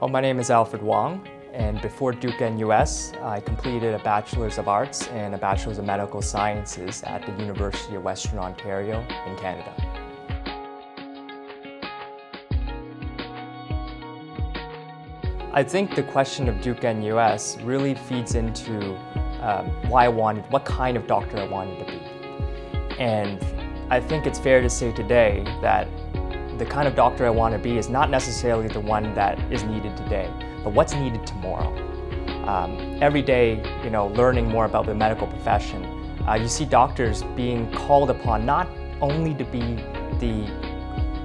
Well, my name is Alfred Wong, and before Duke NUS, I completed a Bachelor's of Arts and a Bachelor's of Medical Sciences at the University of Western Ontario in Canada. I think the question of Duke NUS really feeds into what kind of doctor I wanted to be. And I think it's fair to say today that the kind of doctor I want to be is not necessarily the one that is needed today, but what's needed tomorrow. Every day, learning more about the medical profession, you see doctors being called upon not only to be the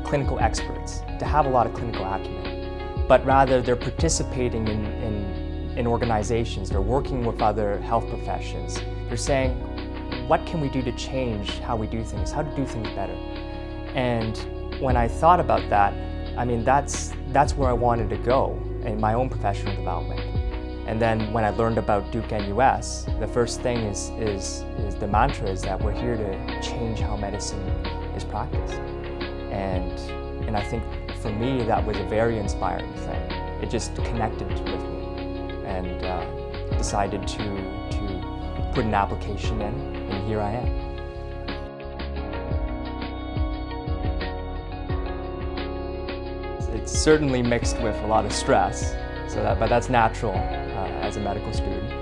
clinical experts, to have a lot of clinical acumen, but rather they're participating in organizations, they're working with other health professions. They're saying, what can we do to change how we do things, how to do things better? And when I thought about that, that's where I wanted to go in my own professional development. And then when I learned about Duke NUS, the first thing is the mantra is that we're here to change how medicine is practiced. And I think for me that was a very inspiring thing. It just connected with me, and decided to put an application in, and here I am. It's certainly mixed with a lot of stress, but that's natural as a medical student.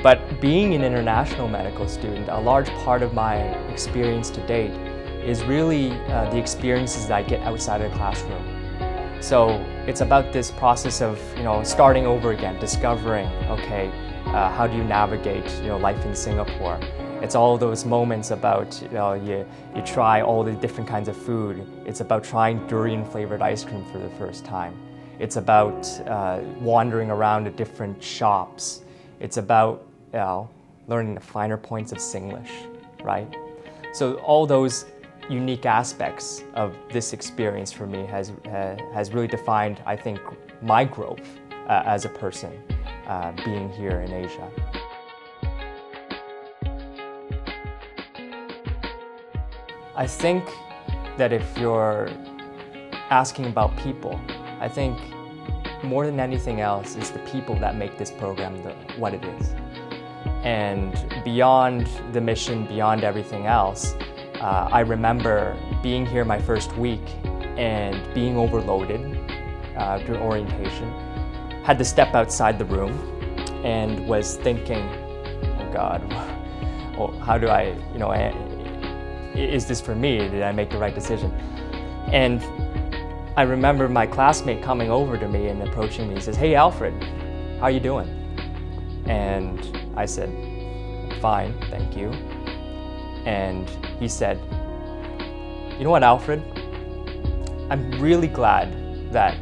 But being an international medical student, a large part of my experience to date is really the experiences that I get outside of the classroom. So it's about this process of starting over again, discovering, okay, how do you navigate life in Singapore? It's all those moments about you try all the different kinds of food. It's about trying durian-flavored ice cream for the first time. It's about wandering around to different shops. It's about learning the finer points of Singlish, right? So all those unique aspects of this experience for me has really defined, I think, my growth as a person being here in Asia. I think that if you're asking about people, I think more than anything else is the people that make this program what it is. And beyond the mission, beyond everything else, I remember being here my first week and being overloaded during orientation. Had to step outside the room and was thinking, oh God, well, how do I, is this for me? Did I make the right decision? And I remember my classmate coming over to me and approaching me. He says, "Hey Alfred, how are you doing?" And I said, "Fine, thank you." And he said, "You know what, Alfred? I'm really glad that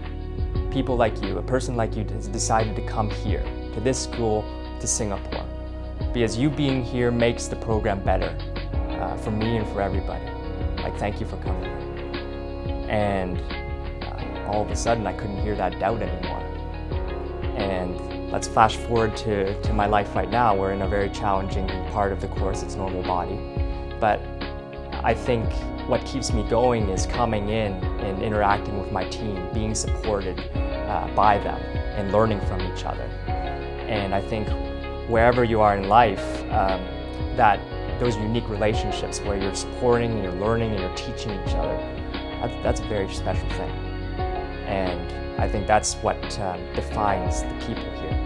people like you, a person like you, has decided to come here, to this school, to Singapore. Because you being here makes the program better. For me and for everybody. Like, thank you for coming." And all of a sudden I couldn't hear that doubt anymore. And let's flash forward to my life right now. We're in a very challenging part of the course, it's normal body. But I think what keeps me going is coming in and interacting with my team, being supported by them and learning from each other. And I think wherever you are in life, that those unique relationships where you're supporting and you're learning and you're teaching each other, that's a very special thing. And I think that's what defines the people here.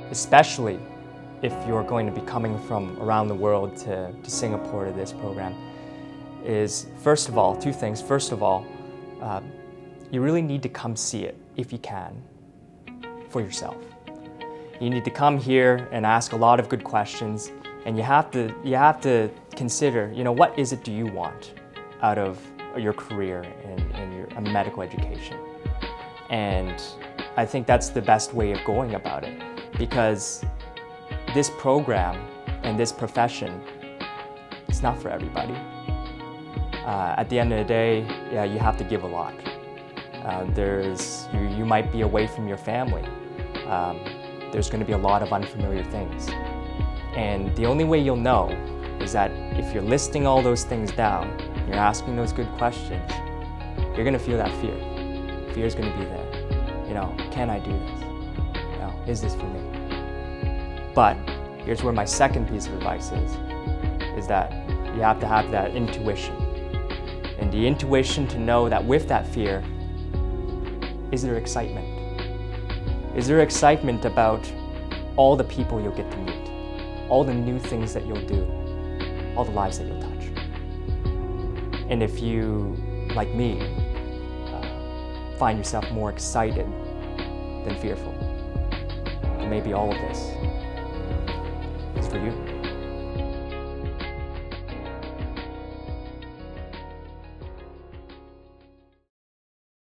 Especially if you're going to be coming from around the world to Singapore to this program, is first of all, two things. First of all, you really need to come see it, if you can, for yourself. You need to come here and ask a lot of good questions, and you have to consider, what is it do you want out of your career in your medical education? And I think that's the best way of going about it, because this program and this profession, it's not for everybody. At the end of the day, you have to give a lot. You might be away from your family. There's going to be a lot of unfamiliar things. And the only way you'll know is that if you're listing all those things down you're asking those good questions, you're gonna feel that fear. Fear is gonna be there. You know, can I do this? You know, is this for me? But here's where my second piece of advice is that you have to have that intuition. And the intuition to know that with that fear, is there excitement? Is there excitement about all the people you'll get to meet, all the new things that you'll do, all the lives that you'll touch? And if you, like me, find yourself more excited than fearful, then maybe all of this is for you.